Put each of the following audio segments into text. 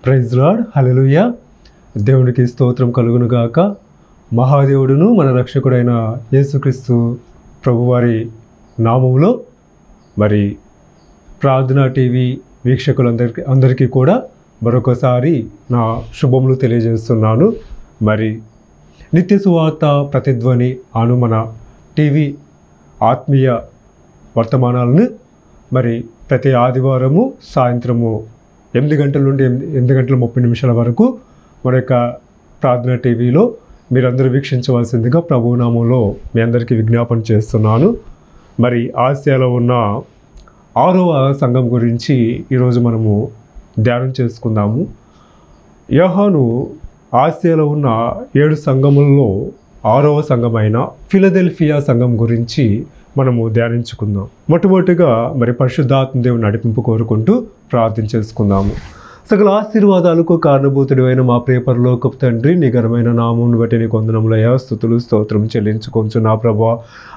Praise lord, హల్లెలూయా. దేవునికి స్తోత్రం కలుగును గాక. మహాదేవుడును మన రక్షకుడైన యేసుక్రీస్తు ప్రభువారి నామములో మరి ప్రార్థనా టీవీ వీక్షకులందరికీ కూడా మరొకసారి నా శుభములు తెలియజేస్తున్నాను. మరి నిత్య సువార్త ప్రతిధ్వని అను మన టీవీ ఆత్మీయ వర్తమానాలను మరి ప్రతి ఆదివారము సాయంత్రము 8 గంటల నుండి 8 గంటల 30 నిమిషాల వరకు మన యొక్క ప్రార్థన టీవీలో మీరందరూ వీక్షించవలసిందిగా ప్రభునామంలో మీ అందరికీ విజ్ఞాపన చేస్తున్నాను. మరి ఆసియాలో ఉన్న 6వ సంఘం గురించి ఈరోజు మనము ధ్యానం చేసుకుందాము. యోహాను ఆసియాలో ఉన్న 7 సంఘములలో 6వ సంఘమైన ఫిలదెల్ఫియా సంఘం గురించి మనము ధ్యానించుకుందాం. మొట్టమొదటిగా మరి పరిశుద్ధాత్మ దేవుని నడిపింపు కోరుకుంటూ ప్రార్థన చేసుకుందాము. సకల ఆశీర్వాదాలకు కారణభూతుడు అయిన మా ప్రియ పరలోకపు తండ్రి, నీ ఘనమైన నామమును బట్టి నీ వందనములయ్యా, స్తుతులు స్తోత్రం చెల్లించుకొంచు నా ప్రభువా.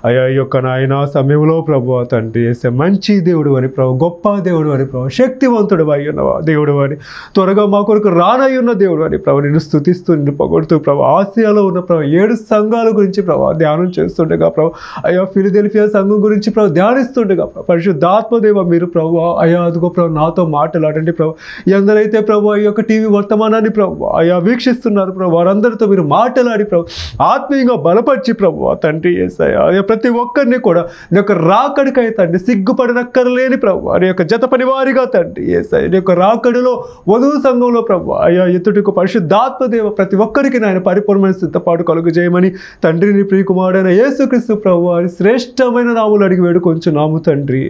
అయ్యా ఈ యొక్క నాయన సమయంలో ప్రభువా తండ్రి వేసే మంచి దేవుడు అని ప్రభు, గొప్ప దేవుడు అని ప్రభు, శక్తివంతుడు అయ్యున్నవా దేవుడు అని, త్వరగా మా కొరకు రానయ్యున్న దేవుడు అని ప్రభు, నిన్ను స్తుతిస్తూ నిన్ను పొగడుతూ ప్రభు, ఆసియాలో ఉన్న ప్రభు 7 సంఘాల గురించి ప్రభు ధ్యానం చేస్తుండగా ప్రభు, అయ్యా ఫిలదెల్ఫియా సంఘం గురించి ప్రభు ధ్యానిస్తుండగా ప్రభు, పరిశుద్ధాత్మదేవ మీరు ప్రభు అయ్యా అదుగో ప్రభు నాతో మాట్లాడండి ప్రభు. ఎందరైతే ప్రభు ఈ యొక్క టీవీ వర్తమానాన్ని ప్రభు అయ్యా వీక్షిస్తున్నారు ప్రభు, వారందరితో మీరు మాట్లాడి ప్రభు ఆత్మీయంగా బలపరిచి ప్రభు తండ్రి యేసయ్యా ప్రతి ఒక్కరిని కూడా నీ యొక్క రాకడికై తండ్రి సిగ్గుపడనక్కర్లేని ప్రభు నీ యొక్క జత పనివారిగా తండ్రి యేసయ్యా నీ యొక్క రాకడిలో వధువు సంఘంలో ప్రభు అయ్యా ఎత్తుటికి పరిశుద్ధాత్మదేవ ప్రతి ఒక్కరికి నాయన పరిపూర్ణమైన సిద్ధపాటు కలుగు చేయమని తండ్రిని ప్రియకుమారుడైన యేసుక్రీస్తు ప్రభు వారి శ్రేష్టమైన నామములు అడిగి వేడుకొంచున్నాము తండ్రి.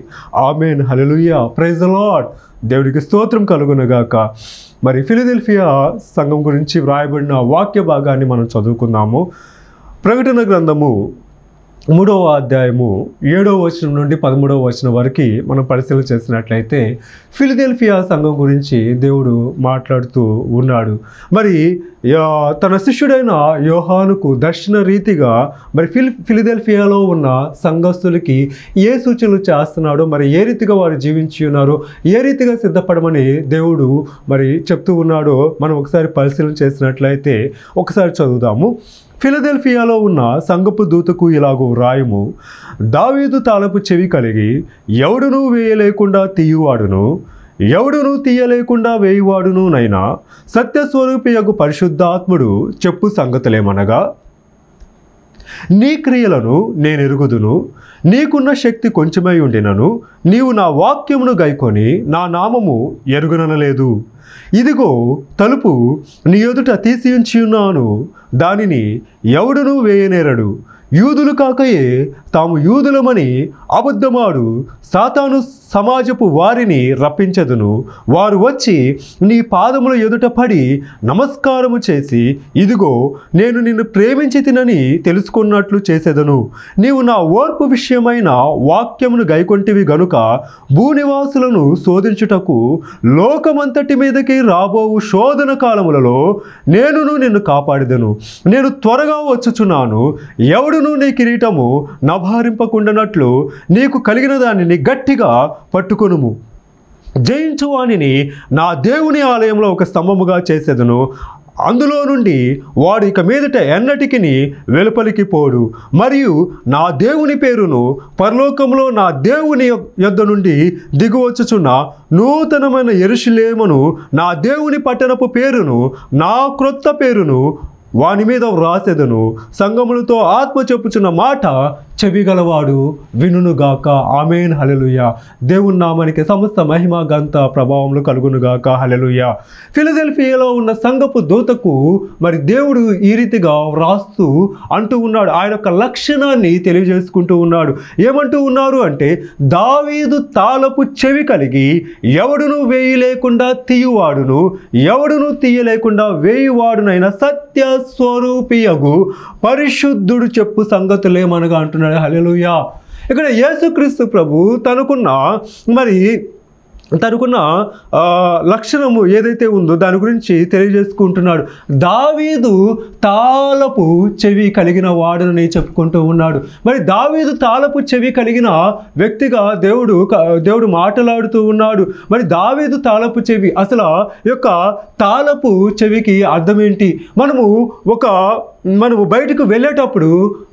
ఆమేన్, హల్లెలూయా, ప్రైజ్ ది లార్డ్. దేవుడికి స్తోత్రం కలుగునగాక. మరి ఫిలదెల్ఫియా సంఘం గురించి వ్రాయబడిన వాక్య భాగాన్ని మనం చదువుకుందాము. ప్రకటన గ్రంథము 3వ అధ్యాయము 7వ వచనం నుండి 13వ వచనం వరకు మనం పరిశీలన చేసినట్లయితే ఫిలదెల్ఫియా సంఘం గురించి దేవుడు మాట్లాడుతూ ఉన్నాడు. మరి తన శిష్యుడైన యోహానుకు దర్శన రీతిగా మరి ఫిలదెల్ఫియాలో ఉన్న సంఘస్థులకి ఏ సూచనలు చేస్తున్నాడో, మరి ఏ రీతిగా వారు జీవించి ఉన్నారో, ఏ రీతిగా సిద్ధపడమని దేవుడు మరి చెప్తూ ఉన్నాడో మనం ఒకసారి పరిశీలన చేసినట్లయితే ఒకసారి చదువుదాము. ఫిలదెల్ఫియాలో ఉన్న సంఘపు దూతకు ఇలాగూ వ్రాయుము, దావీదు తాళపు చెవి కలిగి ఎవడునూ వేయలేకుండా తీయువాడును, ఎవడునూ తీయలేకుండా వేయువాడును నైనా సత్యస్వరూపియగు పరిశుద్ధాత్ముడు చెప్పు సంగతులేమనగా, నీ క్రియలను నేనెరుగుదును, నీకున్న శక్తి కొంచెమై ఉండినను నీవు నా వాక్యమును గైకొని నా నామము ఎరుగుననలేదు. ఇదిగో తలుపు నీ ఎదుట తీసి ఉంచి ఉన్నాను, దానిని ఎవడునూ వేయనేరడు. యూదులు కాకయే తాము యూదులమని అబద్ధమాడు సాతాను సమాజపు వారిని రప్పించదును. వారు వచ్చి నీ పాదముల ఎదుట పడి నమస్కారము చేసి, ఇదిగో నేను నిన్ను ప్రేమించి తినని తెలుసుకున్నట్లు చేసేదను. నీవు నా ఓర్పు విషయమైన వాక్యమును గైకొంటివి గనుక భూనివాసులను శోధించుటకు లోకమంతటి మీదకి రాబోవు శోధన కాలములలో నేనును నిన్ను కాపాడిదను. నేను త్వరగా వచ్చుచున్నాను. ఎవడును నీ కిరీటము నభారింపకుండానట్లు నీకు కలిగిన దానిని గట్టిగా పట్టుకొనుము. జయించువానిని నా దేవుని ఆలయంలో ఒక స్తంభముగా చేసేదను. అందులో నుండి వాడు ఇక మీదట ఎన్నటికి వెలుపలికి పోడు. మరియు నా దేవుని పేరును పరలోకంలో నా దేవుని యొద్ద నుండి దిగువచ్చుచున్న నూతనమైన యెరూషలేమును, నా దేవుని పట్టణపు పేరును, నా క్రొత్త పేరును వాని మీద వ్రాసెదను. సంఘములతో ఆత్మ చెప్పుచున్న మాట చెవిగలవాడు వినుగాక. ఆమేన్, హల్లెలూయా. దేవుని నామానికి సమస్త మహిమ గంత ప్రభావములు కలుగునుగాక. హల్లెలూయా. ఫిలదెల్ఫియాలో ఉన్న సంఘపు దూతకు మరి దేవుడు ఈ రీతిగా వ్రాస్తూ అంటూ ఉన్నాడు, ఆయన యొక్క లక్షణాన్ని తెలియజేసుకుంటూ ఉన్నాడు. ఏమంటూ ఉన్నారు అంటే, దావీదు తాళపు చెవి కలిగి ఎవడును వేయలేకుండా తీయువాడును, ఎవడును తీయలేకుండా వేయువాడునైనా సత్య స్వరూపియగు పరిశుద్ధుడు చెప్పు సంగతులేమనగా అంటున్నాడు. హల్లెలూయా. ఇక్కడ యేసుక్రీస్తు ప్రభు తనకున్న మరి తనకున్న లక్షణము ఏదైతే ఉందో దాని గురించి తెలియజేసుకుంటున్నాడు. దావీదు తాళపు చెవి కలిగిన వాడని చెప్పుకుంటూ ఉన్నాడు. మరి దావీదు తాళపు చెవి కలిగిన వ్యక్తిగా దేవుడు మాట్లాడుతూ ఉన్నాడు. మరి దావీదు తాళపు చెవి, అసలు యొక్క తాళపు చెవికి అర్థం ఏంటి? మనము బయటకు వెళ్ళేటప్పుడు,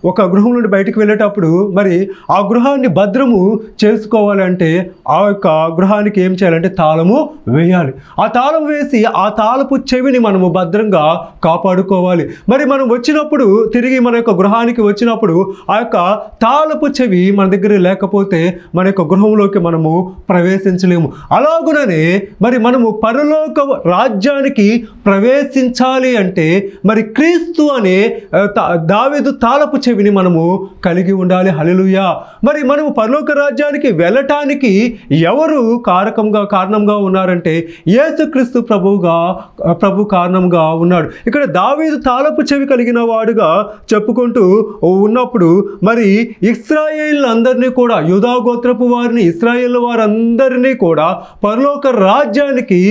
ఒక గృహం నుండి బయటకు వెళ్ళేటప్పుడు మరి ఆ గృహాన్ని భద్రము చేసుకోవాలంటే ఆ యొక్క గృహానికి ఏం చేయాలంటే తాళము వేయాలి. ఆ తాళం వేసి ఆ తాళపు చెవిని మనము భద్రంగా కాపాడుకోవాలి. మరి మనం వచ్చినప్పుడు, తిరిగి మన యొక్క గృహానికి వచ్చినప్పుడు ఆ యొక్క తాళపు చెవి మన దగ్గర లేకపోతే మన యొక్క గృహంలోకి మనము ప్రవేశించలేము. అలాగుననే మరి మనము పరలోక రాజ్యానికి ప్రవేశించాలి అంటే మరి క్రీస్తు అనే దావీదు తాళపు చెవిని మనము కలిగి ఉండాలి. హల్లెలూయా. మరి మనము పరలోక రాజ్యానికి వెళ్ళటానికి ఎవరు కారణంగా ఉన్నారంటే యేసుక్రీస్తు ప్రభు కారణంగా ఉన్నాడు. ఇక్కడ దావీదు తాళపు చెవి కలిగిన వాడుగా చెప్పుకుంటూ ఉన్నప్పుడు మరి ఇశ్రాయేలులందరినీ కూడా, యూదా గోత్రపు వారిని, ఇశ్రాయేలు వారందరినీ కూడా పరలోక రాజ్యానికి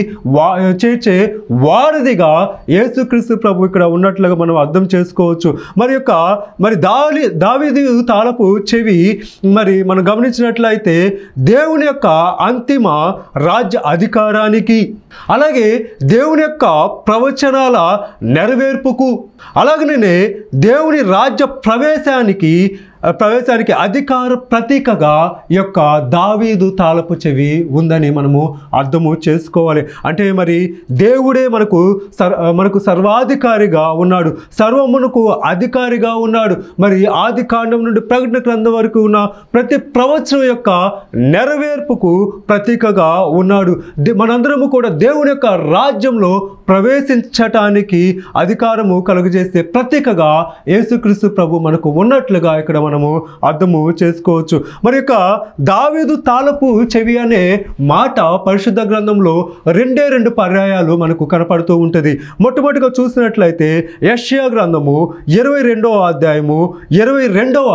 చేర్చే వారధిగా యేసుక్రీస్తు ప్రభు ఇక్కడ ఉన్నట్లుగా మనం అర్థం చేసుకోవచ్చు. మరి దావీదు తాళపు చెవి మరి మనం గమనించినట్లయితే దేవుని యొక్క అంతిమ రాజ్య అధికారానికి, అలాగే దేవుని యొక్క ప్రవచనాల నెరవేర్పుకు, అలాగనే దేవుని రాజ్య ప్రవేశానికి అధికార ప్రతీకగా యొక్క దావీదు తాళపు చెవి ఉందని మనము అర్థము చేసుకోవాలి. అంటే మరి దేవుడే మనకు సర్వాధికారిగా ఉన్నాడు, సర్వమునకు అధికారిగా ఉన్నాడు. మరి ఆది కాండం నుండి ప్రకటన గ్రంథం వరకు ఉన్న ప్రతి ప్రవచనం యొక్క నెరవేర్పుకు ప్రతీకగా ఉన్నాడు. మనందరము కూడా దేవుని యొక్క రాజ్యంలో ప్రవేశించటానికి అధికారము కలుగజేసే ప్రతీకగా యేసుక్రీస్తు ప్రభు మనకు ఉన్నట్లుగా ఇక్కడ మనము అర్థము చేసుకోవచ్చు. మరి యొక్క దావీదు తాళపు చెవి అనే మాట పరిశుద్ధ గ్రంథంలో 2 పర్యాయాలు మనకు కనపడుతూ ఉంటుంది. మొట్టమొదటిగా చూసినట్లయితే యెషయా గ్రంథము 22వ అధ్యాయము 22వ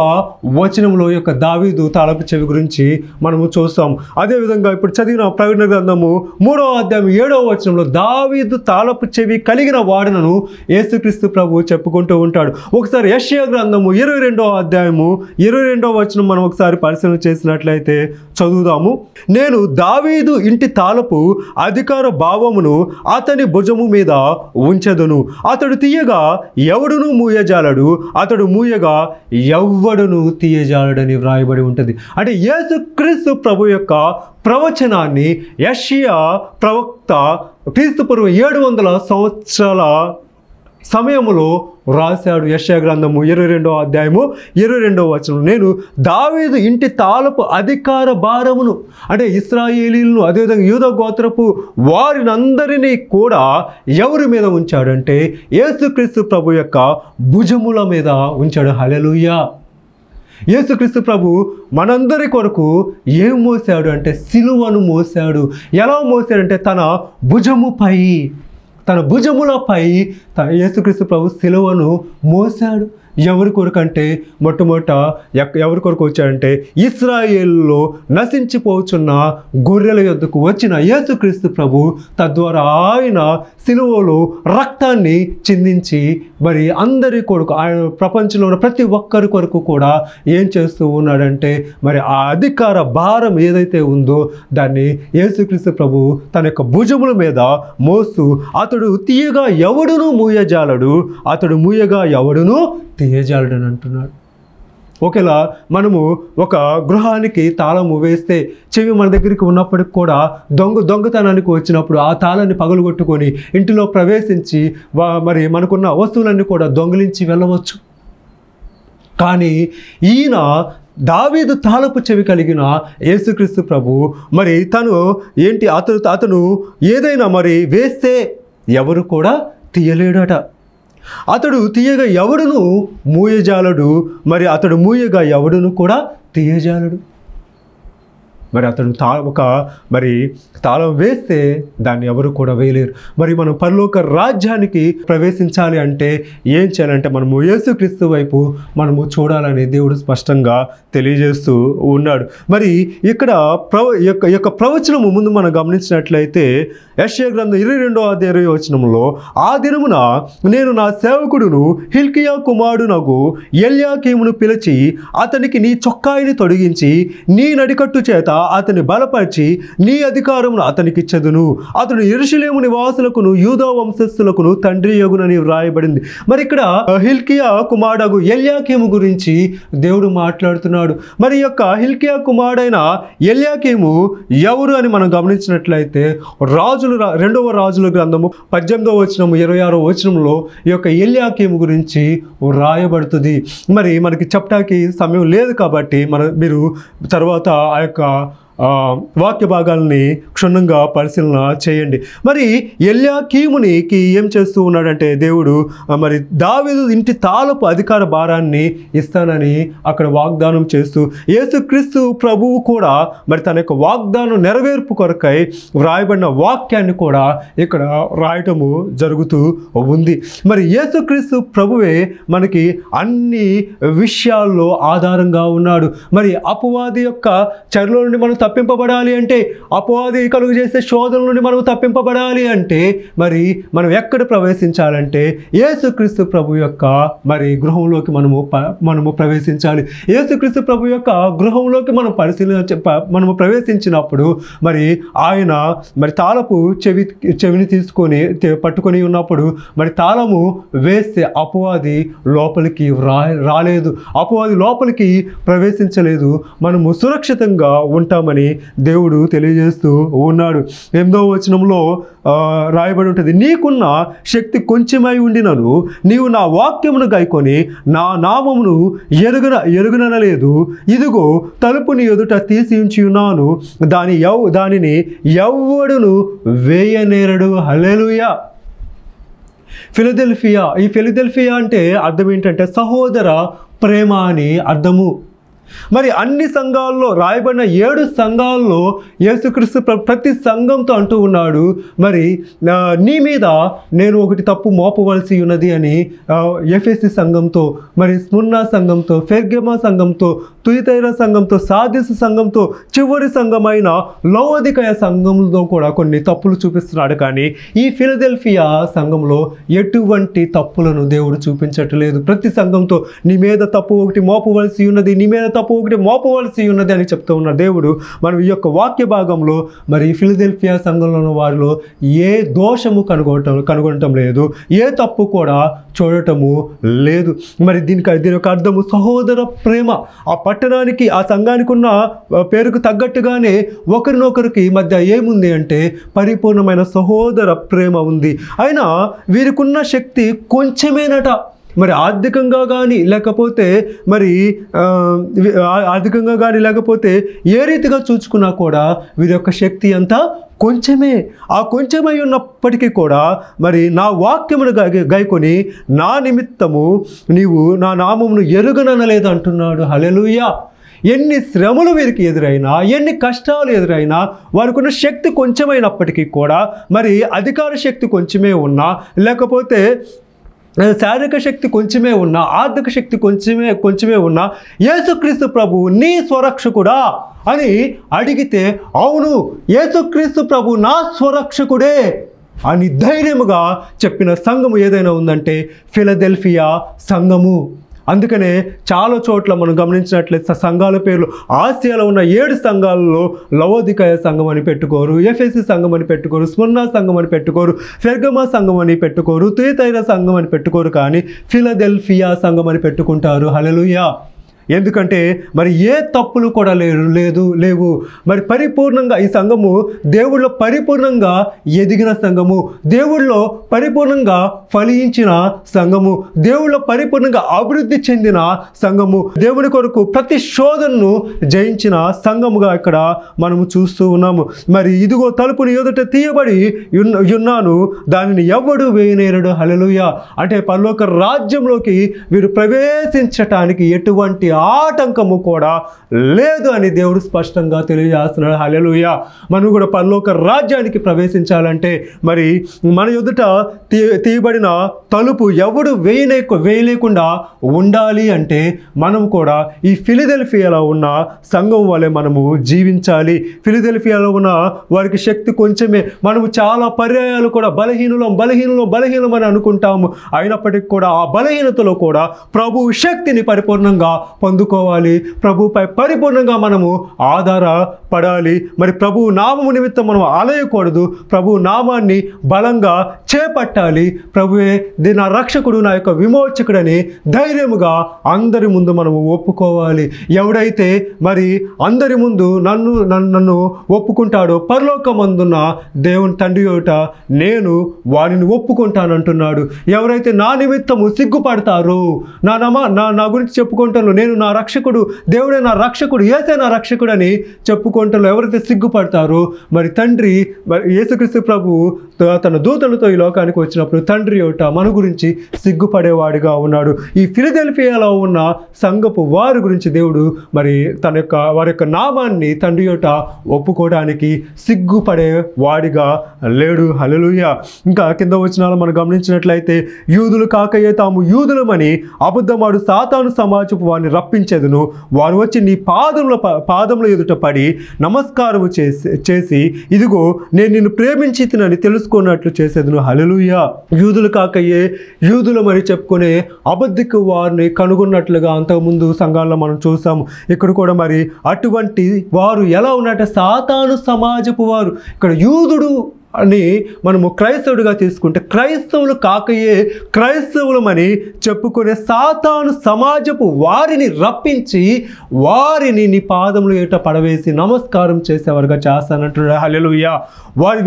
వచనంలో యొక్క దావీదు తాళపు చెవి గురించి మనము చూస్తాం. అదేవిధంగా ఇప్పుడు చదివిన ప్రకటన గ్రంథము 3వ అధ్యాయం 7వ వచనంలో దావీదు తాళపు చెవి కలిగిన వాడనను యేసుక్రీస్తు ప్రభు చెప్పుకుంటూ ఉంటాడు. ఒకసారి యెషయా గ్రంథము 22వ అధ్యాయము 22వ వచనం మనం ఒకసారి పరిశీలన చేసినట్లయితే చదువుదాము. నేను దావీదు ఇంటి తాళపు అధికార భావమును అతని భుజము మీద ఉంచెదను, అతడు తీయగా ఎవడును మూయజాలడు, అతడు మూయగా ఎవ్వడును తీయజాలడని వ్రాయబడి ఉంటుంది. అంటే యేసుక్రీస్తు ప్రభు యొక్క ప్రవచనాన్ని యెషయా ప్రవక్త క్రీస్తుపూర్వం 700 సంవత్సరాల సమయములో రాశాడు. యెషయా గ్రంథము 22వ అధ్యాయము 22వ వచనం, నేను దావీదు ఇంటి తాళపు అధికార భారమును, అంటే ఇశ్రాయేలీలను, అదేవిధంగా యూదా గోత్రపు వారినందరినీ కూడా ఎవరి మీద ఉంచాడంటే యేసుక్రీస్తు ప్రభు యొక్క భుజముల మీద ఉంచాడు. హల్లెలూయా. యేసుక్రీస్తు ప్రభు మనందరి కొరకు ఏం మోసాడు అంటే సిలువను మోసాడు. ఎలా మోసాడంటే తన భుజములపై యేసుక్రీస్తు ప్రభు సిలువను మోసాడు. ఎవరి కొరకు అంటే మొట్టమొదట ఎవరి కొరకు వచ్చాడంటే ఇశ్రాయేలులో నశించిపోతున్న గొర్రెల యొద్దకు వచ్చిన యేసుక్రీస్తు ప్రభు, తద్వారా ఆయన సిలువలో రక్తాన్ని చిందించి మరి అందరి కొరకు, ఆయన ప్రపంచంలో ఉన్న ప్రతి ఒక్కరి కొరకు కూడా ఏం చేస్తూ ఉన్నాడంటే మరి ఆ అధికార భారం ఏదైతే ఉందో దాన్ని యేసుక్రీస్తు ప్రభు తన యొక్క భుజముల మీద మోస్తూ, అతడు తీయగా ఎవడును మూయజాలడు, అతడు మూయగా ఎవడును తీయజాలడని అంటున్నాడు. ఒకవేళ మనము ఒక గృహానికి తాళము వేస్తే చెవి మన దగ్గరికి ఉన్నప్పటికి కూడా దొంగతనానికి వచ్చినప్పుడు ఆ తాళాన్ని పగలగొట్టుకొని ఇంటిలో ప్రవేశించి మరి మనకున్న వస్తువులన్నీ కూడా దొంగిలించి వెళ్ళవచ్చు. కానీ ఈయన దావీదు తాళపు చెవి కలిగిన యేసుక్రీస్తు ప్రభు మరి అతను ఏదైనా మరి వేస్తే ఎవరు కూడా తీయలేడట. అతడు తీయగా ఎవడును మూయజాలడు, మరి అతడు మూయగా ఎవడును కూడా తీయజాలడు. మరి అతను మరి తాళం వేస్తే దాన్ని ఎవరు కూడా వేయలేరు. మరి మనం పరలోక రాజ్యానికి ప్రవేశించాలి అంటే ఏం చేయాలంటే మనము యేసుక్రీస్తు వైపు మనము చూడాలని దేవుడు స్పష్టంగా తెలియజేస్తూ ఉన్నాడు. మరి ఇక్కడ యొక్క ప్రవచనము ముందు మనం గమనించినట్లయితే యెషయా గ్రంథం 22:20 ఆ దినమున నేను నా సేవకుడును హిల్కియా కుమారుడునగు ఎల్యాకీమును పిలిచి అతనికి నీ చొక్కాయిని తొడిగించి నీ నడికట్టు చేత అతని బలపరిచి నీ అధికారమును అతనికి ఇచ్చెదను. అతడు యెరూషలేము నివాసులకును యూదా వంశస్థులకును తండ్రి యగునని వ్రాయబడింది. మరి ఇక్కడ హిల్కియా కుమారుడు ఎల్యాకీము గురించి దేవుడు మాట్లాడుతున్నాడు. మరి యొక్క హిల్కియా కుమారుడైన ఎల్యాకీము ఎవరు అని మనం గమనించినట్లయితే రెండవ రాజుల గ్రంథము 18:26 ఈ యొక్క ఎల్యాకీము గురించి వ్రాయబడుతుంది. మరి మనకి చెప్పడానికి సమయం లేదు కాబట్టి మీరు తర్వాత ఆ యొక్క వాక్య భాగాలని క్షుణ్ణంగా పరిశీలన చేయండి. మరి ఎల్యాకీమునికి ఏం చేస్తూ ఉన్నాడంటే దేవుడు మరి దావీదు ఇంటి తాళపు అధికార భారాన్ని ఇస్తానని అక్కడ వాగ్దానం చేస్తూ యేసుక్రీస్తు ప్రభువు కూడా మరి తన యొక్క వాగ్దానం నెరవేర్పు కొరకై వ్రాయబడిన వాక్యాన్ని కూడా ఇక్కడ రాయటము జరుగుతూ ఉంది. మరి యేసుక్రీస్తు ప్రభువే మనకి అన్ని విషయాల్లో ఆధారంగా ఉన్నాడు. మరి అపవాది యొక్క చెరలో నుండి మనం తప్పింపబడాలి అంటే, అపవాది కలుగు చేసే శోధన నుండి మనం తప్పింపబడాలి అంటే మరి మనం ఎక్కడ ప్రవేశించాలంటే యేసుక్రీస్తు ప్రభు యొక్క మరి గృహంలోకి మనము ప్రవేశించాలి. యేసుక్రీస్తు ప్రభు యొక్క గృహంలోకి మనము ప్రవేశించినప్పుడు మరి ఆయన మరి తాళపు చెవిని పట్టుకొని ఉన్నప్పుడు మరి తాళము వేస్తే అపవాది లోపలికి రాలేదు, అపవాది లోపలికి ప్రవేశించలేదు. మనము సురక్షితంగా ఉంటామని దేవుడు తెలియజేస్తూ ఉన్నాడు. 8వ వచనంలో రాయబడి ఉంటుంది, నీకున్న శక్తి కొంచెమై ఉండినను నీవు నా వాక్యమును గైకొని నా నామమును ఎరుగుననలేదు. ఇదిగో తలుపు నీ ఎదుట తీసి ఉంచి ఉన్నాను, దానిని ఎవ్వడును వేయనేరడు. హల్లెలూయా. ఫిలదెల్ఫియా, ఈ ఫిలదెల్ఫియా అంటే అర్థం ఏంటంటే సహోదర ప్రేమ అని అర్థము. మరి అన్ని సంఘాల్లో రాయబడిన 7 సంఘాల్లో యేసుక్రీస్తు ప్రతి సంఘంతో అంటూ ఉన్నాడు, మరి నీ మీద నేను ఒకటి తప్పు మోపవలసి ఉన్నది అని ఎఫెసీ సంఘంతో, మరి స్ముర్నా సంఘంతో, పెర్గమా సంఘంతో, తుయతైర సంఘంతో, సార్దీసు సంఘంతో, చివరి సంఘమైన లవోదికయ సంఘంలో కూడా కొన్ని తప్పులు చూపిస్తున్నాడు. కానీ ఈ ఫిలదెల్ఫియా సంఘంలో ఎటువంటి తప్పులను దేవుడు చూపించట్లేదు. ప్రతి సంఘంతో నీ మీద తప్పు ఒకటి మోపవలసి ఉన్నది, నీ మీద తప్పు ఒకటి మోపవలసి ఉన్నది అని చెప్తూ ఉన్న దేవుడు మనం ఈ యొక్క వాక్య భాగంలో మరి ఫిలదెల్ఫియా సంఘంలో ఉన్న వారిలో ఏ దోషము కనుగొనటం లేదు, ఏ తప్పు కూడా చూడటము లేదు. మరి దీని యొక్క అర్థము సహోదర ప్రేమ. ఆ పట్టణానికి ఆ సంఘానికి ఉన్న పేరుకు తగ్గట్టుగానే ఒకరినొకరికి మధ్య ఏముంది అంటే పరిపూర్ణమైన సహోదర ప్రేమ ఉంది. అయినా వీరికి ఉన్న శక్తి కొంచెమేనట. మరి ఆర్థికంగా కానీ లేకపోతే ఏ రీతిగా చూసుకున్నా కూడా వీరి యొక్క శక్తి అంతా కొంచెమే. ఆ కొంచెమై ఉన్నప్పటికీ కూడా మరి నా వాక్యమును గైకొని నా నిమిత్తము నీవు నా నామమును ఎరుగననలేదు అంటున్నాడు. హల్లెలూయా. ఎన్ని శ్రమలు వీరికి ఎదురైనా, ఎన్ని కష్టాలు ఎదురైనా, వారికి ఉన్న శక్తి కొంచెమైనప్పటికీ కూడా మరి అధికార శక్తి కొంచెమే ఉన్నా, లేకపోతే శారీరక శక్తి కొంచెమే ఉన్నా, ఆర్థిక శక్తి కొంచెమే ఉన్నా, యేసుక్రీస్తు ప్రభు నీ స్వరక్షకుడా అని అడిగితే అవును యేసుక్రీస్తు ప్రభు నా స్వరక్షకుడే అని ధైర్యముగా చెప్పిన సంఘము ఏదైనా ఉందంటే ఫిలదెల్ఫియా సంఘము. అందుకనే చాలా చోట్ల మనం గమనించినట్లయితే సంఘాల పేర్లు ఆసియాలో ఉన్న 7 సంఘాలలో లవోదికయ సంఘం అని పెట్టుకోరు, ఎఫెసీ సంఘం అని పెట్టుకోరు, స్ముర్నా సంఘం అని పెట్టుకోరు, పెర్గమా సంఘం అని పెట్టుకోరు, తుయతైర సంఘం అని పెట్టుకోరు, కానీ ఫిలదెల్ఫియా సంఘం అని పెట్టుకుంటారు. హల్లెలూయా. ఎందుకంటే మరి ఏ తప్పులు కూడా లేవు. మరి పరిపూర్ణంగా ఈ సంఘము దేవుళ్ళో పరిపూర్ణంగా ఎదిగిన సంఘము, దేవుళ్ళో పరిపూర్ణంగా ఫలించిన సంఘము, దేవుళ్ళో పరిపూర్ణంగా అభివృద్ధి చెందిన సంఘము, దేవుని కొరకు ప్రతి శోధనను జయించిన సంఘముగా ఇక్కడ మనము చూస్తూ ఉన్నాము. మరి ఇదిగో తలుపుని ఎదుట తీయబడి ఉన్నాను, దానిని ఎవడు వేయనేరడు. హల్లెలూయా. అంటే పరలోక రాజ్యంలోకి వీరు ప్రవేశించటానికి ఎటువంటి ఆటంకము కూడా లేదు అని దేవుడు స్పష్టంగా తెలియజేస్తున్నాడు. హల్లెలూయా. మనం కూడా పరలోక రాజ్యానికి ప్రవేశించాలంటే మరి మన ఎదుట తీయబడిన తలుపు ఎవడు వేయలేకుండా ఉండాలి అంటే మనం కూడా ఈ ఫిలదెల్ఫియాలో ఉన్న సంఘం వలె మనము జీవించాలి. ఫిలదెల్ఫియాలో ఉన్న వారికి శక్తి కొంచెమే. మనము చాలా పర్యాయాలు కూడా బలహీనం అని అనుకుంటాము. అయినప్పటికీ కూడా ఆ బలహీనతలో కూడా ప్రభు శక్తిని పరిపూర్ణంగా పొందుకోవాలి. ప్రభుపై పరిపూర్ణంగా మనము ఆధారపడాలి. మరి ప్రభు నామము నిమిత్తం మనం అలయకూడదు. ప్రభు నామాన్ని బలంగా చేపట్టాలి. ప్రభువే నా రక్షకుడు, నా యొక్క విమోచకుడని ధైర్యముగా అందరి ముందు మనము ఒప్పుకోవాలి. ఎవడైతే మరి అందరి ముందు నన్ను ఒప్పుకుంటాడో పరలోకమందున్న దేవుని తండ్రి యొద్ద నేను వారిని ఒప్పుకుంటానంటున్నాడు. ఎవరైతే నా నిమిత్తము సిగ్గుపడతారో, నా గురించి చెప్పుకుంటాను, నేను నా రక్షకుడు, దేవుడే నా రక్షకుడు, యేసే నా రక్షకుడు అని చెప్పుకుంటాను, ఎవరైతే సిగ్గుపడతారో మరి తండ్రి యేసుక్రీస్తు ప్రభు తన దూతలతో ఈ లోకానికి వచ్చినప్పుడు తండ్రి యొద్ద మన గురించి సిగ్గుపడేవాడిగా ఉన్నాడు. ఈ ఫిలదెల్ఫియాలో ఉన్న సంఘపు వారి గురించి దేవుడు మరి వారి యొక్క నామాన్ని తండ్రి యొద్ద ఒప్పుకోవడానికి సిగ్గుపడే వాడిగా లేడు. హల్లెలూయా. ఇంకా కింద వచనాలు మనం గమనించినట్లయితే, యూదులు కాకయే తాము యూదులమని అబద్ధమాడు సాతాను సమాజపు వారిని రప్పించేదును. వారు వచ్చి నీ పాదముల ఎదుట పడి నమస్కారము చేసి ఇదిగో నేను నిన్ను ప్రేమించి తినని తెలుసుకున్నట్లు చేసేదును. హల్లెలూయా. యూదులు కాకయే యూదులమని చెప్పుకునే అబద్ధికు వారిని కనుగొన్నట్లుగా అంతకుముందు సంఘాల్లో మనం చూసాము. ఇక్కడ కూడా మరి అటువంటి వారు ఎలా ఉన్నట్టే సాతాను సమాజపు వారు. ఇక్కడ యూదుడు అని మనము క్రైస్తవుడిగా తీసుకుంటే క్రైస్తవులు కాకయే క్రైస్తవులమని చెప్పుకునే సాతాను సమాజపు వారిని రప్పించి వారిని నీ పాదములు ఎదుట పడవేసి నమస్కారం చేసేవారుగా చేస్తానంటున్నాడు. హల్లెలూయా. వారి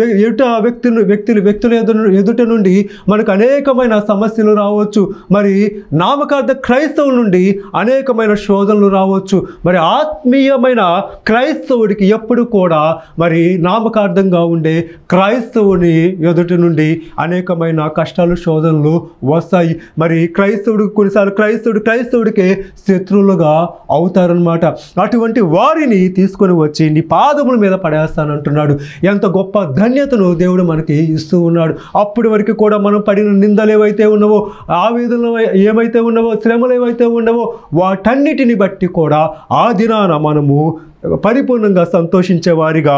వ్యక్తుల ఎదుట నుండి మనకు అనేకమైన సమస్యలు రావచ్చు. మరి నామకార్థ క్రైస్తవుల నుండి అనేకమైన శోధనలు రావచ్చు. మరి ఆత్మీయమైన క్రైస్తవుడికి ఎప్పుడు కూడా మరి నామకార్థంగా ఉండే క్రైస్తవుని ఎదుటి నుండి అనేకమైన కష్టాలు శోధనలు వస్తాయి. మరి కొన్నిసార్లు క్రైస్తవుడికే శత్రువులుగా అవుతారనమాట. అటువంటి వారిని తీసుకొని వచ్చి నీ పాదముల మీద పడేస్తానంటున్నాడు. ఎంత గొప్ప ధన్యతను దేవుడు మనకి ఇస్తూ ఉన్నాడు. అప్పటి వరకు కూడా మనం పడిన నిందలు ఏవైతే ఉన్నావో, ఆవేదనలు ఏమైతే ఉన్నావో, శ్రమలు ఏవైతే ఉన్నావో వాటన్నిటిని బట్టి కూడా ఆ దినాన మనము పరిపూర్ణంగా సంతోషించే వారిగా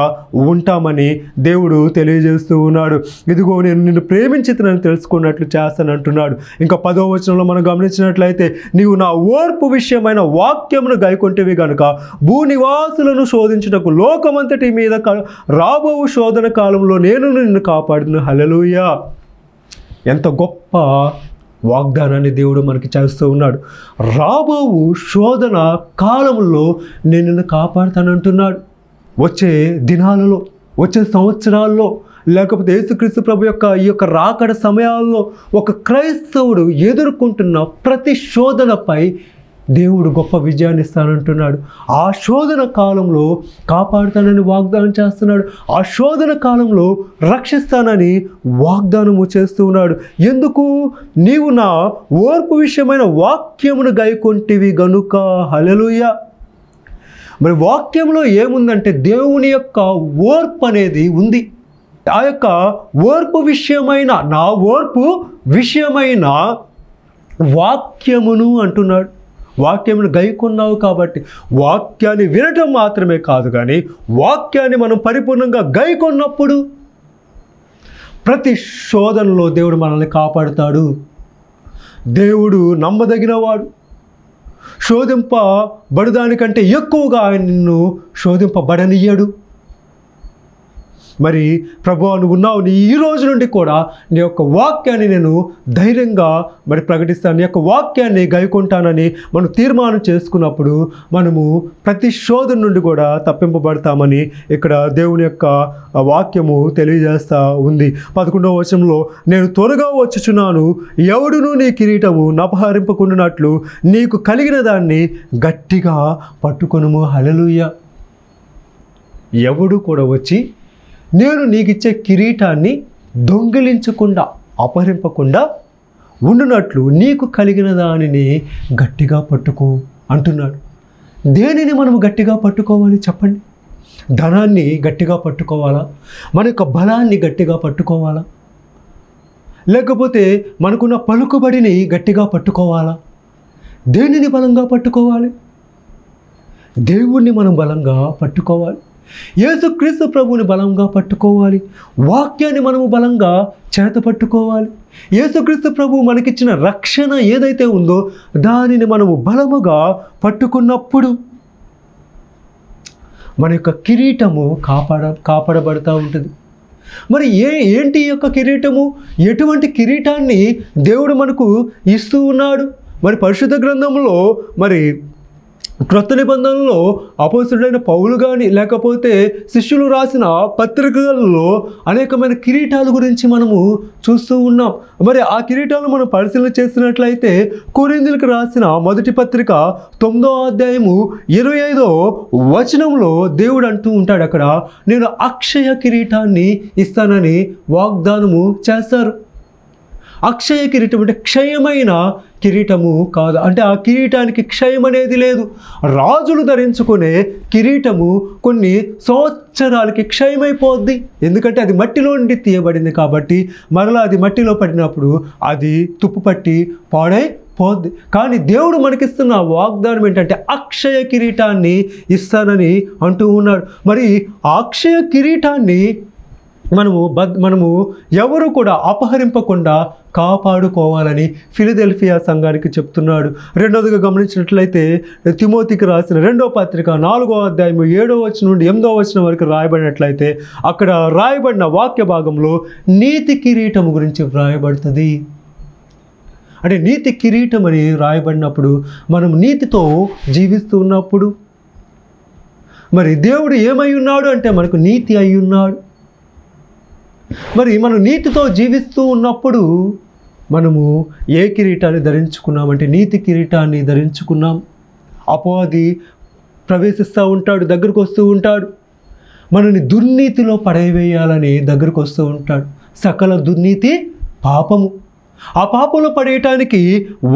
ఉంటామని దేవుడు తెలియజేస్తూ ఉన్నాడు. ఇదిగో నేను నిన్ను ప్రేమించితనని తెలుసుకున్నట్లు చేస్తానంటున్నాడు. ఇంకా 10వ వచనంలో మనం గమనించినట్లయితే, నీవు నా ఓర్పు విషయమైన వాక్యమును గైకొంటివి గనుక భూనివాసులను శోధించుటకు లోకమంతటి మీద రాబో శోధన కాలంలో నేను నిన్ను కాపాడును. హల్లెలూయా. ఎంత గొప్ప వాగ్దానాన్ని దేవుడు మనకి చేస్తూ ఉన్నాడు. రాబోవు శోధన కాలంలో నేను నిన్ను కాపాడుతానంటున్నాడు. వచ్చే దినాలలో, వచ్చే సంవత్సరాల్లో, లేకపోతే యేసుక్రీస్తు ప్రభు ఈ యొక్క రాకడ సమయాల్లో ఒక క్రైస్తవుడు ఎదుర్కొంటున్న ప్రతి శోధనపై దేవుడు గొప్ప విజయాన్ని ఇస్తానంటున్నాడు. ఆ శోధన కాలంలో కాపాడుతానని వాగ్దానం చేస్తున్నాడు. ఆ శోధన కాలంలో రక్షిస్తానని వాగ్దానము చేస్తూ ఉన్నాడు. ఎందుకు? నీవు నా ఓర్పు విషయమైన వాక్యమును గైకొంటివి గనుక. హల్లెలూయా. మరి వాక్యంలో ఏముందంటే దేవుని యొక్క ఓర్పు అనేది ఉంది. ఆ యొక్క ఓర్పు విషయమైన, నా ఓర్పు విషయమైన వాక్యమును అంటున్నాడు. వాక్యమును గైకొన్నావు కాబట్టి, వాక్యాన్ని వినటం మాత్రమే కాదు కానీ వాక్యాన్ని మనం పరిపూర్ణంగా గైకొన్నప్పుడు ప్రతి శోధనలో దేవుడు మనల్ని కాపాడుతాడు. దేవుడు నమ్మదగినవాడు. శోధింపబడుదానికంటే ఎక్కువగా ఆయన నిన్ను శోధింపబడనియ్యడు. మరి ప్రభువా నువ్వు ఉన్నావు, ఈ రోజు నుండి కూడా నీ యొక్క వాక్యాన్ని నేను ధైర్యంగా మరి ప్రకటిస్తాను, నీ యొక్క వాక్యాన్ని గైకొంటానని మనం తీర్మానం చేసుకున్నప్పుడు మనము ప్రతి శోధన నుండి కూడా తప్పింపబడతామని ఇక్కడ దేవుని యొక్క వాక్యము తెలియజేస్తూ ఉంది. 11వ వచనంలో, నేను త్వరగా వచ్చుచున్నాను, ఎవడును నీ కిరీటము నపహరింపకుండానట్లు నీకు కలిగిన దాన్ని గట్టిగా పట్టుకొనుము. హల్లెలూయా. ఎవడు కూడా వచ్చి నేను నీకిచ్చే కిరీటాన్ని దొంగిలించకుండా, అపహరింపకుండా ఉండునట్లు నీకు కలిగిన దానిని గట్టిగా పట్టుకో అంటున్నాడు. దేనిని మనము గట్టిగా పట్టుకోవాలి చెప్పండి? ధనాన్ని గట్టిగా పట్టుకోవాలా? మన యొక్క బలాన్ని గట్టిగా పట్టుకోవాలా? లేకపోతే మనకున్న పలుకుబడిని గట్టిగా పట్టుకోవాలా? దేనిని బలంగా పట్టుకోవాలి? దేవుణ్ణి మనం బలంగా పట్టుకోవాలి. యేసుక్రీస్తు ప్రభువుని బలంగా పట్టుకోవాలి. వాక్యాన్ని మనము బలంగా చేత పట్టుకోవాలి. యేసుక్రీస్తు ప్రభువు మనకిచ్చిన రక్షణ ఏదైతే ఉందో దానిని మనము బలముగా పట్టుకున్నప్పుడు మన యొక్క కిరీటము కాపాడబడుతూ ఉంటుంది. మరి ఏంటి ఈ యొక్క కిరీటము? ఎటువంటి కిరీటాన్ని దేవుడు మనకు ఇస్తూ ఉన్నాడు? మరి పరిశుద్ధ గ్రంథంలో మరి క్రొత్త నిబంధనలో అపోస్తలుడైన పౌలు కానీ లేకపోతే శిష్యులు రాసిన పత్రికలలో అనేకమైన కిరీటాల గురించి మనము చూస్తూ ఉన్నాం. మరి ఆ కిరీటాలు మనం పరిశీలన చేసినట్లయితే కొరింథీయులకు రాసిన మొదటి పత్రిక 9వ అధ్యాయము 25వ వచనంలో దేవుడు అంటూ ఉంటాడు, అక్కడ నేను అక్షయ కిరీటాన్ని ఇస్తానని వాగ్దానము చేస్తారు. అక్షయ కిరీటం అంటే క్షయమైన కిరీటము కాదు. అంటే ఆ కిరీటానికి క్షయం అనేది లేదు. రాజులు ధరించుకునే కిరీటము కొన్ని సంవత్సరాలకి క్షయమైపోద్ది. ఎందుకంటే అది మట్టిలో నుండి తీయబడింది కాబట్టి మరలా అది మట్టిలో పడినప్పుడు అది తుప్పు పట్టి పాడైపోద్ది. కానీ దేవుడు మనకిస్తున్న వాగ్దానం ఏంటంటే అక్షయ కిరీటాన్ని ఇస్తానని అంటూ ఉన్నాడు. మరి ఆ అక్షయ కిరీటాన్ని మనము ఎవరు కూడా అపహరింపకుండా కాపాడుకోవాలని ఫిలదెల్ఫియా సంఘానికి చెప్తున్నాడు. రెండవదిగా గమనించినట్లయితే తిమోతికి రాసిన 2వ పత్రిక 4వ అధ్యాయం 7వ వచనం నుండి 8వ వచనం వరకు రాయబడినట్లయితే అక్కడ రాయబడిన వాక్య భాగంలో నీతి కిరీటం గురించి రాయబడుతుంది. అంటే నీతి కిరీటం అని రాయబడినప్పుడు మనం నీతితో జీవిస్తూ ఉన్నప్పుడు మరి దేవుడు ఏమై ఉన్నాడు అంటే మనకు నీతి అయి ఉన్నాడు. మరి మనం నీతితో జీవిస్తూ ఉన్నప్పుడు మనము ఏ కిరీటాన్ని ధరించుకున్నామంటే నీతి కిరీటాన్ని ధరించుకున్నాం. అపవాది ప్రవేశిస్తూ ఉంటాడు, దగ్గరకు వస్తూ ఉంటాడు, మనని దుర్నీతిలో పడవేయాలని దగ్గరకు వస్తూ ఉంటాడు. సకల దుర్నీతి పాపము. ఆ పాపంలో పడేయటానికి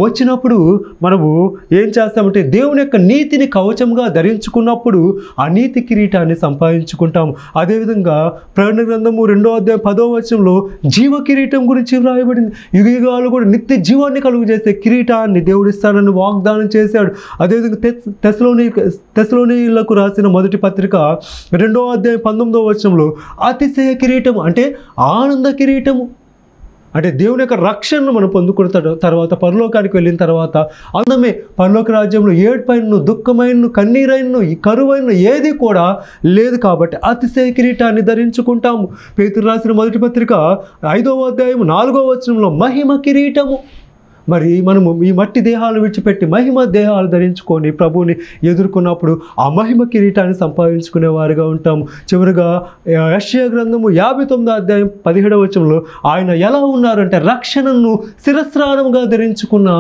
వచ్చినప్పుడు మనము ఏం చేస్తామంటే దేవుని యొక్క నీతిని కవచంగా ధరించుకున్నప్పుడు ఆ నీతి కిరీటాన్ని సంపాదించుకుంటాము. అదేవిధంగా ప్రకటన గ్రంథము 2వ అధ్యాయం 10వ వచనంలో జీవ కిరీటం గురించి వ్రాయబడింది. యుగాలు కూడా నిత్య జీవాన్ని కలుగు చేసే కిరీటాన్ని దేవుడు ఇస్తానని వాగ్దానం చేశాడు. అదేవిధంగా తెస్సలోనీయులకు రాసిన మొదటి పత్రిక 2వ అధ్యాయం 19వ వచనంలో అతిశయ కిరీటము అంటే ఆనంద కిరీటము. అంటే దేవుని యొక్క రక్షణను మనం పొందుకున్న తర్వాత పరలోకానికి వెళ్ళిన తర్వాత అందమే పరలోక రాజ్యంలో ఏడ్పైన దుఃఖమైన కన్నీరైన కరువైన ఏది కూడా లేదు కాబట్టి అతిశయ కిరీటాన్ని ధరించుకుంటాము. పేతురు రాసిన మొదటి పత్రిక 5వ అధ్యాయం 4వ వచనంలో మహిమ కిరీటము. మరి మనము ఈ మట్టి దేహాలు విడిచిపెట్టి మహిమ దేహాలు ధరించుకొని ప్రభువుని ఎదుర్కొన్నప్పుడు ఆ మహిమ కిరీటాన్ని సంపాదించుకునే వారిగా ఉంటాము. చివరిగా యెషయా గ్రంథము 59వ అధ్యాయం 17వ వచనంలో ఆయన ఎలా ఉన్నారంటే రక్షణను శిరస్త్రాణముగా ధరించుకున్న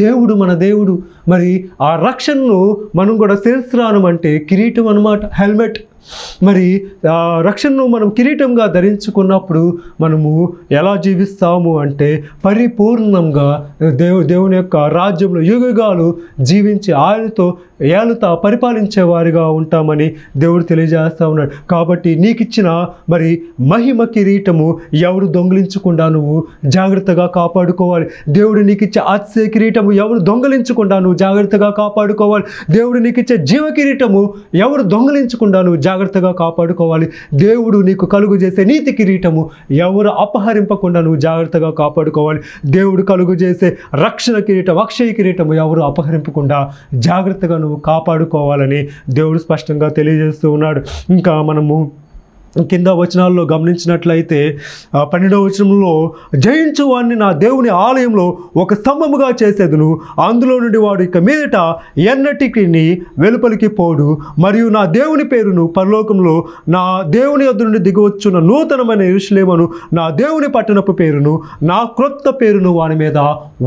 దేవుడు మన దేవుడు. మరి ఆ రక్షణను మనం కూడా శిరస్త్రాణం అంటే కిరీటం అన్నమాట, హెల్మెట్. మరి ఆ రక్షణను మనం కిరీటంగా ధరించుకున్నప్పుడు మనము ఎలా జీవిస్తాము అంటే పరిపూర్ణంగా దేవుని యొక్క రాజ్యంలో యుగాలు జీవించి ఆయనతో ఏలుతా పరిపాలించే వారిగా ఉంటామని దేవుడు తెలియజేస్తూ ఉన్నాడు. కాబట్టి నీకు ఇచ్చిన మరి మహిమ కిరీటము ఎవరు దొంగిలించకుండా నువ్వు జాగ్రత్తగా కాపాడుకోవాలి. దేవుడు నీకు ఇచ్చే అతిశయ కిరీటము ఎవరు దొంగిలించకుండా నువ్వు జాగ్రత్తగా కాపాడుకోవాలి. దేవుడు నీకు ఇచ్చే జీవ కిరీటము ఎవరు దొంగిలించకుండా నువ్వు జాగ్రత్తగా కాపాడుకోవాలి. దేవుడు నీకు కలుగు చేసే నీతి కిరీటము ఎవరు అపహరింపకుండా నువ్వు జాగ్రత్తగా కాపాడుకోవాలి. దేవుడు కలుగు చేసే రక్షణ కిరీటం అక్షయ కిరీటము ఎవరు అపహరింపకుండా జాగ్రత్తగా నువ్వు కాపాడుకోవాలని దేవుడు స్పష్టంగా తెలియజేస్తూ ఉన్నాడు. ఇంకా మనము కింద వచనాల్లో గమనించినట్లయితే 12వ వచనంలో జయించు వాడిని నా దేవుని ఆలయంలో ఒక స్తంభముగా చేసేదును, అందులో నుండి వాడు ఇక మీదట ఎన్నటికి వెలుపలికి పోడు, మరియు నా దేవుని పేరును పరలోకంలో నా దేవుని యొద్ద నుండి దిగవచ్చున్న నూతనమైన యెరూషలేమును నా దేవుని పట్టణపు పేరును నా క్రొత్త పేరును వాని మీద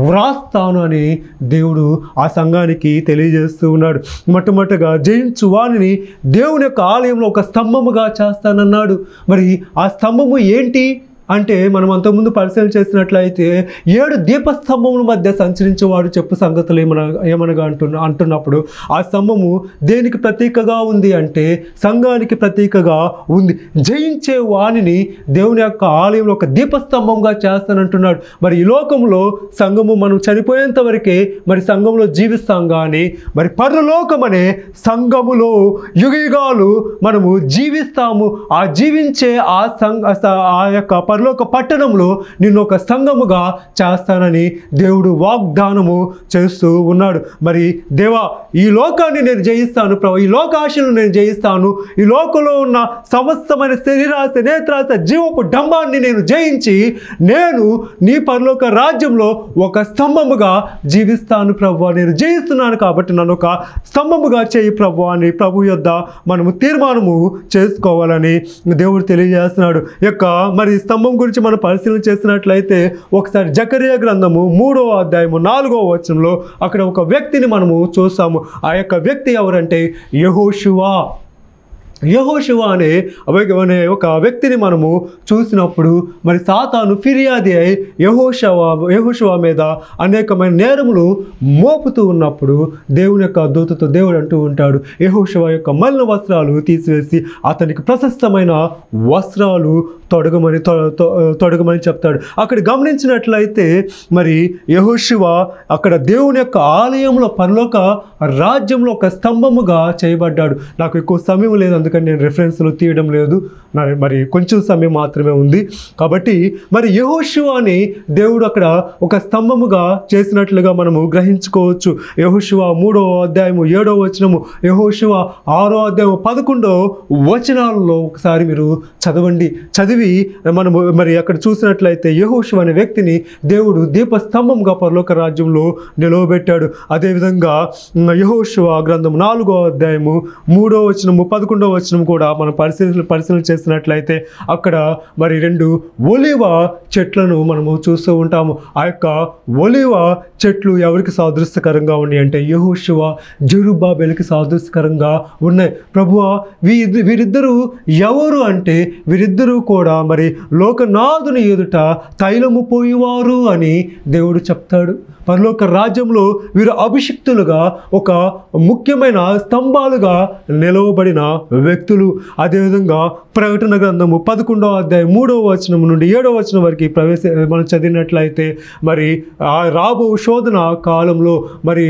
వ్రాస్తాను అని దేవుడు ఆ సంఘానికి తెలియజేస్తూ ఉన్నాడు. మొట్టమొదటిగా జయించు వాడిని దేవుని యొక్క ఆలయంలో ఒక స్తంభముగా చేస్తానన్నాడు. మరి ఆ స్తంభము ఏంటి అంటే మనం అంతకుముందు పరిశీలన చేసినట్లయితే 7 దీపస్తంభముల మధ్య సంచరించేవాడు చెప్పు సంగతులు ఏమనగా అంటున్నప్పుడు ఆ స్తంభము దేనికి ప్రతీకగా ఉంది అంటే సంఘానికి ప్రతీకగా ఉంది. జయించే వాణిని దేవుని యొక్క ఆలయంలో ఒక దీపస్తంభంగా చేస్తానంటున్నాడు. మరి ఈ లోకంలో సంఘము మనం చనిపోయేంత వరకే మరి సంఘంలో జీవిస్తాం, కానీ మరి పరలోకం అనే సంఘములో యుగయుగాలు మనము జీవిస్తాము. ఆ జీవించే ఆ యొక్క పరలోక పట్టణంలో నిన్ను ఒక సంఘముగా చేస్తానని దేవుడు వాగ్దానము చేస్తూ ఉన్నాడు. మరి దేవా, ఈ లోకాన్ని నేను జయిస్తాను ప్రభు, ఈ లోకాశను నేను జయిస్తాను, ఈ లోకంలో ఉన్న సమస్తమైన శరీరాశ, నేత్రాశ, జీవపు డంబాన్ని నేను జయించి నేను నీ పరలోక రాజ్యంలో ఒక స్తంభముగా జీవిస్తాను ప్రభు, నేను జయిస్తున్నాను కాబట్టి నన్ను ఒక స్తంభముగా చేయి ప్రభు అని ప్రభు యొద్ద మనము తీర్మానము చేసుకోవాలని దేవుడు తెలియజేస్తున్నాడు. యొక్క మరి స్తంభం గురించి మనం పరిశీలన చేసినట్లయితే ఒకసారి జకరియా గ్రంథము 3వ అధ్యాయము 4వ వచనంలో అక్కడ ఒక వ్యక్తిని మనము చూస్తాము. ఆ యొక్క వ్యక్తి ఎవరంటే యెహోషువ అనే ఒక వ్యక్తిని మనము చూసినప్పుడు మరి సాతాను ఫిర్యాది అయి యెహోషువ మీద అనేకమైన నేరములు మోపుతూ ఉన్నప్పుడు దేవుని యొక్క దూతతో దేవుడు అంటూ ఉంటాడు, యెహోషువ యొక్క మలిన వస్త్రాలు తీసివేసి అతనికి ప్రశస్తమైన వస్త్రాలు తొడగమని చెప్తాడు. అక్కడ గమనించినట్లయితే మరి యెహోషువ అక్కడ దేవుని యొక్క ఆలయంలో పరలోక రాజ్యంలో ఒక స్తంభముగా చేయబడ్డాడు. నాకు ఎక్కువ సమయం లేదు, అందుకని నేను రెఫరెన్స్లు తీయడం లేదు, మరి కొంచెం సమయం మాత్రమే ఉంది. కాబట్టి మరి యెహోషువని దేవుడు అక్కడ ఒక స్తంభముగా చేసినట్లుగా మనము గ్రహించుకోవచ్చు. యెహోషువ 3వ అధ్యాయము 7వ వచనము, యెహోషువ 6వ అధ్యాయము 11వ వచనాలలో ఒకసారి మీరు చదివి మనము మరి అక్కడ చూసినట్లయితే యెహోషువ అనే వ్యక్తిని దేవుడు దీపస్తంభంగా పరలోక రాజ్యంలో నిలవబెట్టాడు. అదేవిధంగా యెహోషువ గ్రంథం 4వ అధ్యాయము 3వ వచనము 11వ వచనం కూడా మనం పరిశీలన చేసినట్లయితే అక్కడ మరి 2 ఒలీవ చెట్లను మనము చూస్తూ ఉంటాము. ఆ యొక్క ఒలీవ చెట్లు ఎవరికి సాదృశ్యకరంగా ఉన్నాయి అంటే యెహోషువ జెరుబ్బాబెలుకి సాదృశ్యకరంగా ఉన్నాయి. ప్రభువా, వీరిద్దరూ ఎవరు అంటే వీరిద్దరూ కూడా మరి లోకనాథుని ఎదుట తైలము పోయేవారు అని దేవుడు చెప్తాడు. పరలోక రాజ్యంలో వీరు అభిషిక్తులుగా ఒక ముఖ్యమైన స్తంభాలుగా నిలవబడిన వ్యక్తులు. అదేవిధంగా ప్రకటన గ్రంథము 11వ అధ్యాయం 3వ వచనం నుండి 7వ వచనం వరకు మనం చదివినట్లయితే మరి ఆ రాబో శోధన కాలంలో మరి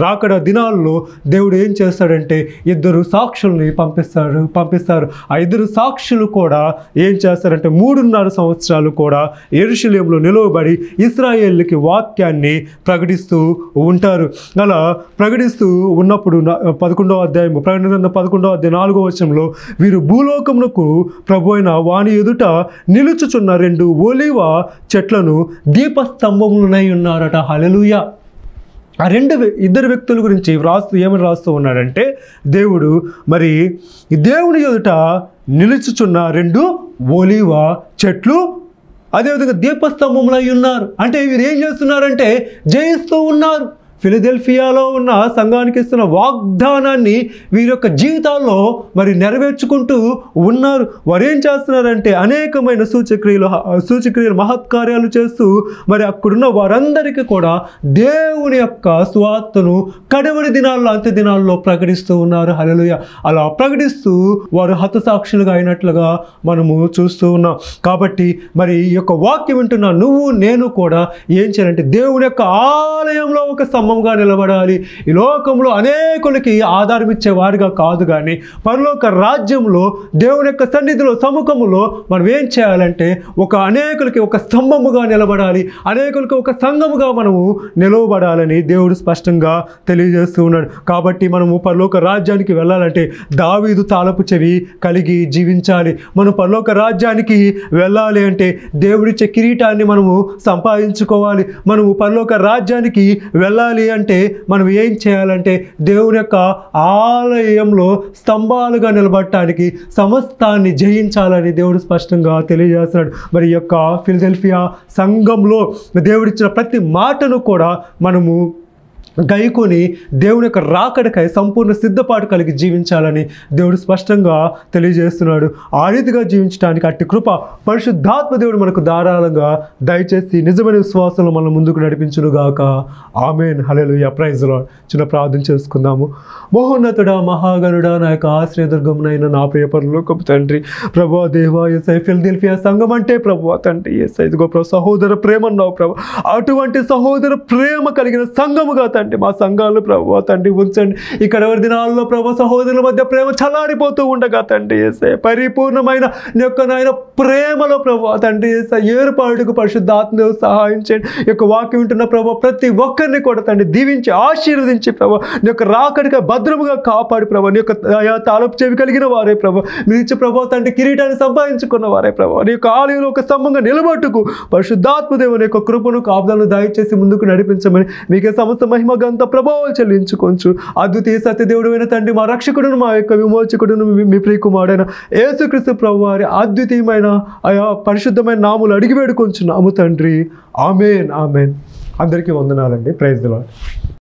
రాకడ దినాల్లో దేవుడు ఏం చేస్తాడంటే 2 సాక్షుల్ని పంపిస్తారు. ఆ 2 సాక్షులు కూడా ఏం చేస్తారంటే 3.5 సంవత్సరాలు కూడా యెరూషలేములో నిలవబడి ఇశ్రాయేలుకి వాక్యాన్ని ప్రకటిస్తూ ఉంటారు. అలా ప్రకటిస్తూ ఉన్నప్పుడు 11వ అధ్యాయం ప్రకటన గ్రంథం 11వ అధ్యాయం 4వ వచనంలో వీరు భూలోకమునకు ప్రభు అయిన వాని ఎదుట నిలుచుచున్న 2 ఒలీవ చెట్లను దీపస్తంభములనై ఉన్నారట. హల్లెలూయా. ఆ ఇద్దరు వ్యక్తుల గురించి ఏమని రాస్తూ ఉన్నాడంటే దేవుడు మరి దేవుని ఎదుట నిలుచుచున్న 2 ఒలీవ చెట్లు అదేవిధంగా దీపస్తంభములై ఉన్నారు. అంటే వీరు ఏం చేస్తున్నారంటే జయిస్తూ ఉన్నారు. ఫిలదెల్ఫియాలో ఉన్న సంఘానికి ఇస్తున్న వాగ్దానాన్ని వీరి యొక్క జీవితాల్లో మరి నెరవేర్చుకుంటూ ఉన్నారు. వారు ఏం చేస్తున్నారంటే అనేకమైన సూచక్రియలు మహత్కార్యాలు చేస్తూ మరి అక్కడున్న వారందరికీ కూడా దేవుని యొక్క సువార్తను కడవరి దినాల్లో అంత్య దినాల్లో ప్రకటిస్తూ ఉన్నారు. హల్లెలూయా. అలా ప్రకటిస్తూ వారు హతసాక్షులుగా అయినట్లుగా మనము చూస్తూ ఉన్నాం. కాబట్టి మరి ఈ యొక్క వాక్యం వింటున్న నువ్వు నేను కూడా ఏం చేయాలంటే దేవుని యొక్క ఆలయంలో ఒక స్తంభంగా నిలబడాలి. ఈ లోకంలో అనేకులకి ఆధారం ఇచ్చే వారిగా కాదు, కానీ పరలోక రాజ్యంలో దేవుని యొక్క సన్నిధిలో సముఖములో మనం ఏం చేయాలంటే అనేకులకి ఒక స్తంభముగా నిలబడాలి, అనేకులకి ఒక సంఘముగా మనము నిలవబడాలని దేవుడు స్పష్టంగా తెలియజేస్తూ ఉన్నాడు. కాబట్టి మనము పరలోక రాజ్యానికి వెళ్ళాలంటే దావీదు తాళపు చెవి కలిగి జీవించాలి. మనం పరలోక రాజ్యానికి వెళ్ళాలి అంటే దేవుడిచ్చే కిరీటాన్ని మనము సంపాదించుకోవాలి. మనము పరలోక రాజ్యానికి వెళ్ళాలి అంటే మనం ఏం చేయాలంటే దేవుని యొక్క ఆలయంలో స్తంభాలుగా నిలబడటానికి సమస్తాన్ని జయించాలని దేవుడు స్పష్టంగా తెలియజేస్తున్నాడు. మరి యొక్క ఫిలదెల్ఫియా సంఘంలో దేవుడిచ్చిన ప్రతి మాటను కూడా మనము గైకొని దేవుని యొక్క రాకడకై సంపూర్ణ సిద్ధపాటు కలిగి జీవించాలని దేవుడు స్పష్టంగా తెలియజేస్తున్నాడు. ఆ రీతిగా జీవించడానికి అట్టి కృప పరిశుద్ధాత్మ దేవుడు మనకు ధారాళంగా దయచేసి నిజమైన విశ్వాసంలో మనం ముందుకు నడిపించునుగాక. Amen. Hallelujah. Praise the lord. చిన్న ప్రార్థన చేసుకుందాము. మహోన్నతుడా, మహాగణుడా, నా యొక్క ఆశ్రయదుర్గమునైన నా ప్రియ పరలోకపు తండ్రి, ప్రభువా దేవా, యేసయ్య ఫిలదెల్ఫియా సంఘం అంటే ప్రభువా తండ్రి యేసయ్య ఇదిగో ప్రభు సహోదర ప్రేమ అన్నావు ప్రభు. అటువంటి సహోదర ప్రేమ కలిగిన సంఘముగా తండ్రి మా సంఘాలు ప్రభువా తండ్రి ఉంచండి. ఇక్కడ ఎవరి దినాల్లో ప్రభు సహోదరుల మధ్య ప్రేమ చల్లారిపోతూ ఉండగా తండ్రి యేసయ్య పరిపూర్ణమైన నీ యొక్క నాయన ప్రేమలో ప్రభువా తండ్రి యేసయ్య ఏర్పాటుకు పరిశుద్ధాత్మ సహాయం చేయండి. ఈ యొక్క వాక్యం వింటున్న ప్రభు ప్రతి ఒక్కరిని కూడా తండ్రి దీవించి ఆశీర్వదించి ప్రభు నీ యొక్క రాకడిగా భద్రముగా కాపాడు ప్రభు. నీ యొక్క తాలపు చెవి కలిగిన వారే ప్రభు. మీరు ఇచ్చే ప్రభు తండ్రి కిరీటాన్ని సంపాదించుకున్న వారే ప్రభు. నీ యొక్క ఆలయంలో ఒక స్తంభంగా నిలబట్టుకు పరిశుద్ధాత్మ దేవుని యొక్క కృపను కాపుదలను దయచేసి ముందుకు నడిపించమని మీకే సమస్త మహిమ గంత ప్రభావాలు చెల్లించుకోవచ్చు. అద్వితీయ సత్యదేవుడు అయిన తండ్రి, మా రక్షకుడును, మా యొక్క విమోచకుడును, మీ ప్రియకుమారుడైన యేసుక్రీస్తు ప్రభు వారి అద్వితీయమైన ఆయా పరిశుద్ధమైన నామములు అడిగి వేడుకొంచున్నాము తండ్రి. ఆమేన్. ఆమేన్. అందరికీ వందనాలండి. Praise the lord.